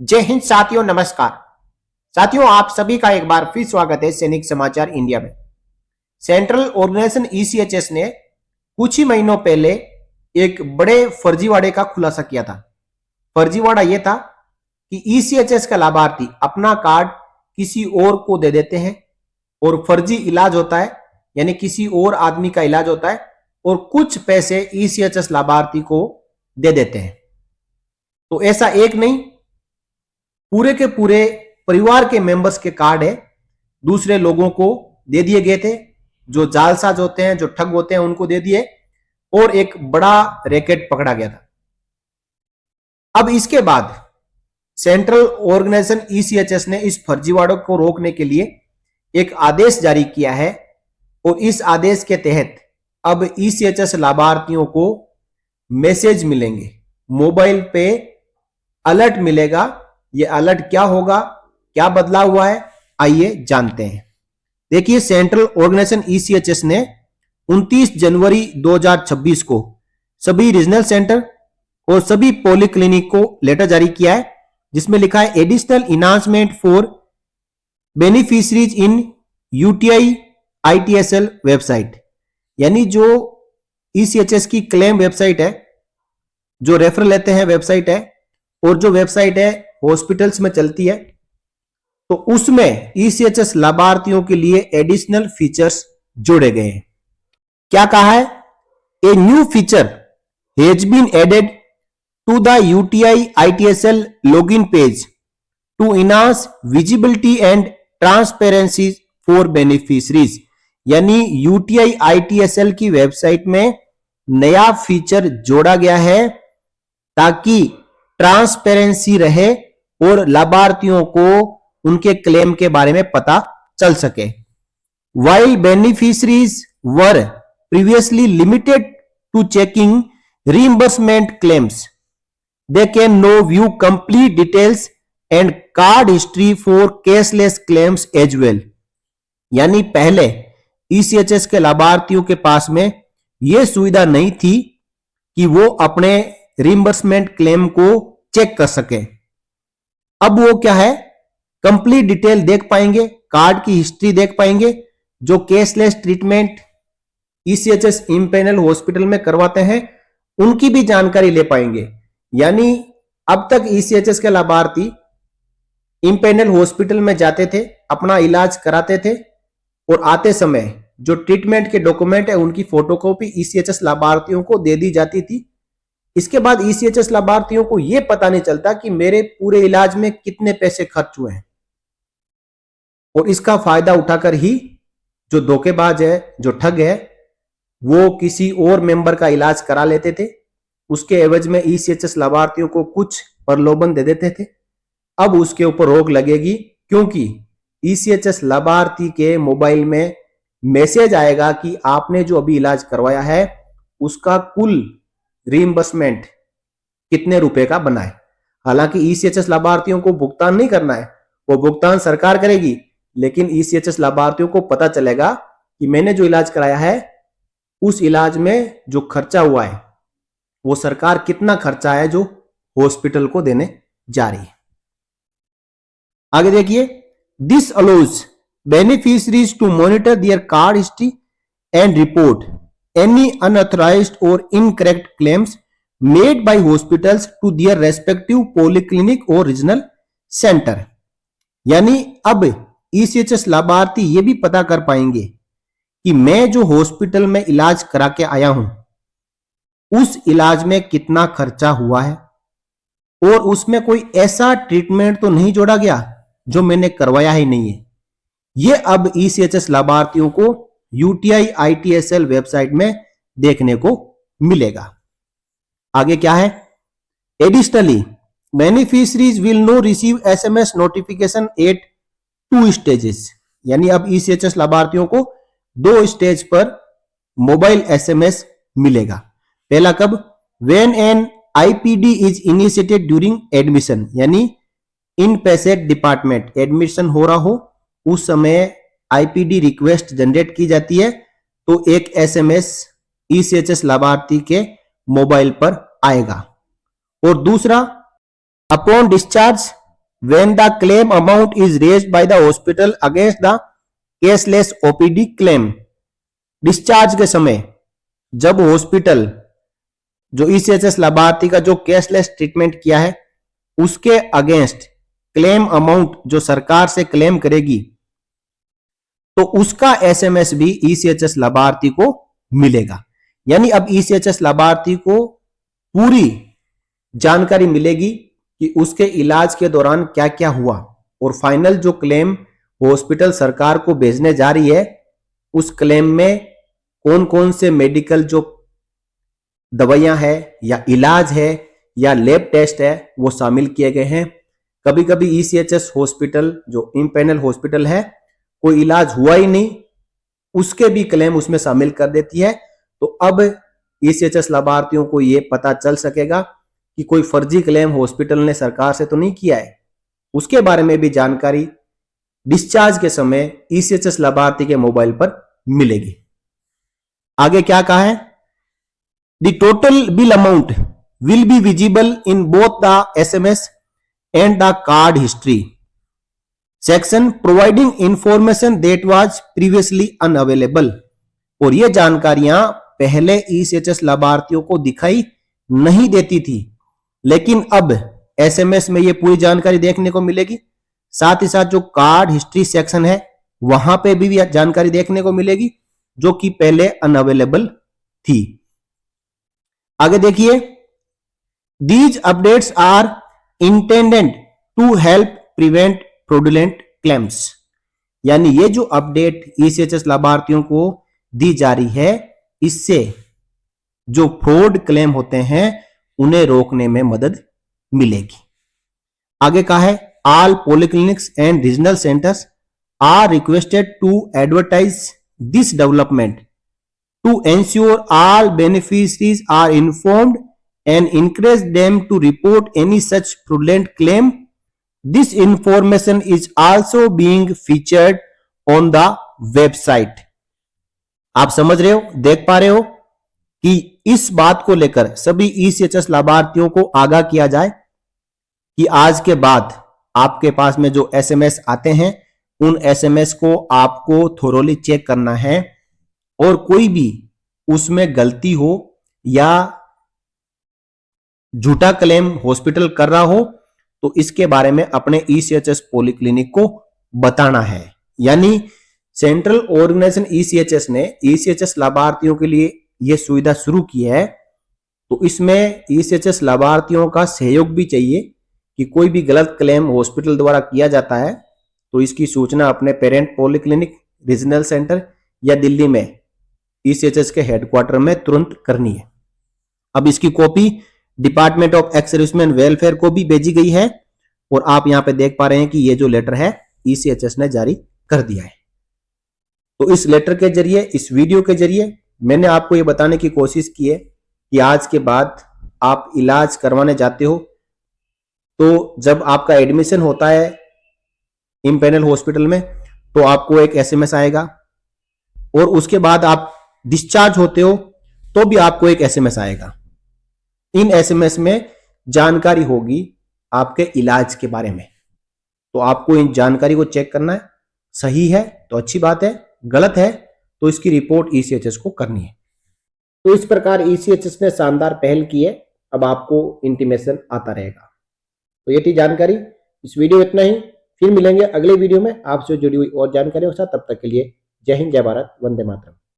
जय हिंद साथियों, नमस्कार साथियों। आप सभी का एक बार फिर स्वागत है सैनिक समाचार इंडिया में। सेंट्रल ऑर्गेनाइजेशन ईसीएचएस ने कुछ ही महीनों पहले एक बड़े फर्जीवाड़े का खुलासा किया था। फर्जीवाड़ा यह था कि ईसीएचएस का लाभार्थी अपना कार्ड किसी और को दे देते हैं और फर्जी इलाज होता है, यानी किसी और आदमी का इलाज होता है और कुछ पैसे ईसीएचएस लाभार्थी को दे देते हैं। तो ऐसा एक नहीं, पूरे के पूरे परिवार के मेंबर्स के कार्ड है दूसरे लोगों को दे दिए गए थे। जो जालसाज होते हैं, जो ठग होते हैं, उनको दे दिए और एक बड़ा रैकेट पकड़ा गया था। अब इसके बाद सेंट्रल ऑर्गेनाइजेशन ईसीएचएस ने इस फर्जीवाड़ों को रोकने के लिए एक आदेश जारी किया है और इस आदेश के तहत अब ईसीएचएस लाभार्थियों को मैसेज मिलेंगे, मोबाइल पे अलर्ट मिलेगा। ये अलर्ट क्या होगा, क्या बदलाव हुआ है, आइए जानते हैं। देखिए, सेंट्रल ऑर्गेनाइजेशन ईसीएचएस ने 29 जनवरी 2026 को सभी रीजनल सेंटर और सभी पॉलीक्लिनिक को लेटर जारी किया है, जिसमें लिखा है additional enhancement for beneficiaries in UTI ITSL website. यानी जो ईसीएचएस की क्लेम वेबसाइट है, जो रेफर लेते हैं वेबसाइट है, और जो वेबसाइट है हॉस्पिटल्स में चलती है, तो उसमें ईसीएचएस लाभार्थियों के लिए एडिशनल फीचर्स जोड़े गए हैं। क्या कहा है? A new feature has been added to the UTI ITSL login page to enhance visibility and transparency for beneficiaries. यानी यूटीआई आईटीएसएल की वेबसाइट में नया फीचर जोड़ा गया है ताकि ट्रांसपेरेंसी रहे और लाभार्थियों को उनके क्लेम के बारे में पता चल सके। While beneficiaries were previously limited to checking reimbursement claims, they can now view complete details and card history for cashless claims as well. यानी पहले ईसीएचएस के लाभार्थियों के पास में यह सुविधा नहीं थी कि वो अपने रिइंबर्समेंट क्लेम को चेक कर सके। अब वो क्या है, कंप्लीट डिटेल देख पाएंगे, कार्ड की हिस्ट्री देख पाएंगे। जो cashless treatment ECHS empanel hospital में करवाते हैं उनकी भी जानकारी ले पाएंगे। यानी अब तक ईसीएचएस के लाभार्थी इम्पैनल हॉस्पिटल में जाते थे, अपना इलाज कराते थे और आते समय जो ट्रीटमेंट के डॉक्यूमेंट है उनकी फोटोकॉपी ईसीएचएस लाभार्थियों को दे दी जाती थी। इसके बाद ईसीएचएस लाभार्थियों को यह पता नहीं चलता कि मेरे पूरे इलाज में कितने पैसे खर्च हुए हैं, और इसका फायदा उठाकर ही जो धोखेबाज है, जो ठग है, वो किसी और मेंबर का इलाज करा लेते थे। उसके एवज में ईसीएचएस लाभार्थियों को कुछ प्रलोभन दे देते थे। अब उसके ऊपर रोक लगेगी, क्योंकि ईसीएचएस लाभार्थी के मोबाइल में मैसेज आएगा कि आपने जो अभी इलाज करवाया है उसका कुल रीइंबर्समेंट कितने रुपए का बना है। हालांकि ईसीएचएस लाभार्थियों को भुगतान नहीं करना है, वो भुगतान सरकार करेगी, लेकिन ईसीएचएस लाभार्थियों को पता चलेगा कि मैंने जो इलाज कराया है उस इलाज में जो खर्चा हुआ है वो सरकार कितना खर्चा है जो हॉस्पिटल को देने जा रही है। आगे देखिए, this allows beneficiaries to monitor their card history and report any unauthorized or incorrect claims made by hospitals to their respective polyclinic or regional center। यानी अब ईसीएचएस लाभार्थी ये भी पता कर पाएंगे कि मैं जो हॉस्पिटल में इलाज करा के आया हूं उस इलाज में कितना खर्चा हुआ है और उसमें कोई ऐसा ट्रीटमेंट तो नहीं जोड़ा गया जो मैंने करवाया ही नहीं है। ये अब ईसीएचएस लाभार्थियों को यूटीआई आईटीएसएल वेबसाइट में देखने को मिलेगा। आगे क्या है, additionally beneficiaries will no receive SMS notification at 2 stages. यानी अब ईसीएचएस लाभार्थियों को 2 स्टेज पर मोबाइल एसएमएस मिलेगा। पहला कब, when an IPD is initiated during admission. यानी इन पेशेंट डिपार्टमेंट एडमिशन हो रहा हो उस समय आईपीडी रिक्वेस्ट जनरेट की जाती है, तो एक एसएमएस ईसीएचएस लाभार्थी के मोबाइल पर आएगा। और दूसरा, upon discharge when the claim amount is raised by the hospital against the cashless OPD claim। Discharge के समय जब हॉस्पिटल जो ईसीएचएस लाभार्थी का जो कैशलेस ट्रीटमेंट किया है उसके अगेंस्ट क्लेम अमाउंट जो सरकार से क्लेम करेगी तो उसका एसएमएस भी ईसीएचएस लाभार्थी को मिलेगा। यानी अब ईसीएचएस लाभार्थी को पूरी जानकारी मिलेगी कि उसके इलाज के दौरान क्या क्या हुआ और फाइनल जो क्लेम हॉस्पिटल सरकार को भेजने जा रही है उस क्लेम में कौन कौन से मेडिकल जो दवाइयां है या इलाज है या लैब टेस्ट है वो शामिल किए गए हैं। कभी कभी ईसीएचएस हॉस्पिटल जो इम्पैनल हॉस्पिटल है कोई इलाज हुआ ही नहीं उसके भी क्लेम उसमें शामिल कर देती है। तो अब ईसीएचएस लाभार्थियों को यह पता चल सकेगा कि कोई फर्जी क्लेम हॉस्पिटल ने सरकार से तो नहीं किया है, उसके बारे में भी जानकारी डिस्चार्ज के समय ईसीएचएस लाभार्थी के मोबाइल पर मिलेगी। आगे क्या कहा है, the total bill amount will be visible in both the SMS and the card history section providing information that was previously unavailable. और ये जानकारियां पहले ईसीएचएस लाभार्थियों को दिखाई नहीं देती थी, लेकिन अब एसएमएस में ये पूरी जानकारी देखने को मिलेगी। साथ ही साथ जो कार्ड हिस्ट्री सेक्शन है वहां पे भी जानकारी देखने को मिलेगी जो कि पहले अनअवेलेबल थी। आगे देखिए, these updates are intended to help prevent fraudulent claims. यानी ये जो अपडेट ईसीएचएस लाभार्थियों को दी जा रही है इससे जो फ्रॉड क्लेम होते हैं उन्हें रोकने में मदद मिलेगी। आगे कहा है, all polyclinics and regional centres are requested to advertise this development to ensure all beneficiaries are informed and encourage them to report any such fraudulent claim. This information is also being featured on the website। आप समझ रहे हो, देख पा रहे हो कि इस बात को लेकर सभी ईसीएचएस लाभार्थियों को आगाह किया जाए कि आज के बाद आपके पास में जो एसएमएस आते हैं उन एसएमएस को आपको थोरोली चेक करना है और कोई भी उसमें गलती हो या झूठा क्लेम हॉस्पिटल कर रहा हो तो इसके बारे में अपने ईसीएचएस पॉलीक्लिनिक को बताना है। यानी सेंट्रल ऑर्गेनाइजेशन ईसीएचएस ने ईसीएचएस लाभार्थियों के लिए यह सुविधा शुरू की है, तो इसमें ईसीएचएस लाभार्थियों का सहयोग भी चाहिए कि कोई भी गलत क्लेम हॉस्पिटल द्वारा किया जाता है तो इसकी सूचना अपने पेरेंट पॉलीक्लिनिक, रीजनल सेंटर या दिल्ली में ईसीएचएस के हेडक्वार्टर में तुरंत करनी है। अब इसकी copy department of ex serviceman welfare को भी भेजी गई है और आप यहां पे देख पा रहे हैं कि ये जो लेटर है ईसीएचएस ने जारी कर दिया है। तो इस लेटर के जरिए, इस वीडियो के जरिए मैंने आपको ये बताने की कोशिश की है कि आज के बाद आप इलाज करवाने जाते हो तो जब आपका एडमिशन होता है इम्पैनल हॉस्पिटल में तो आपको एक एसएमएस आएगा और उसके बाद आप डिस्चार्ज होते हो तो भी आपको एक एसएमएस आएगा। इन एसएमएस में जानकारी होगी आपके इलाज के बारे में, तो आपको इन जानकारी को चेक करना है। सही है तो अच्छी बात है, गलत है तो इसकी रिपोर्ट ईसीएचएस को करनी है। तो इस प्रकार ईसीएचएस ने शानदार पहल की है, अब आपको इंटीमेशन आता रहेगा। तो ये थी जानकारी, इस वीडियो इतना ही। फिर मिलेंगे अगले वीडियो में आपसे जुड़ी हुई और जानकारियों के साथ। तब तक के लिए जय हिंद, जय भारत, वंदे मातरम।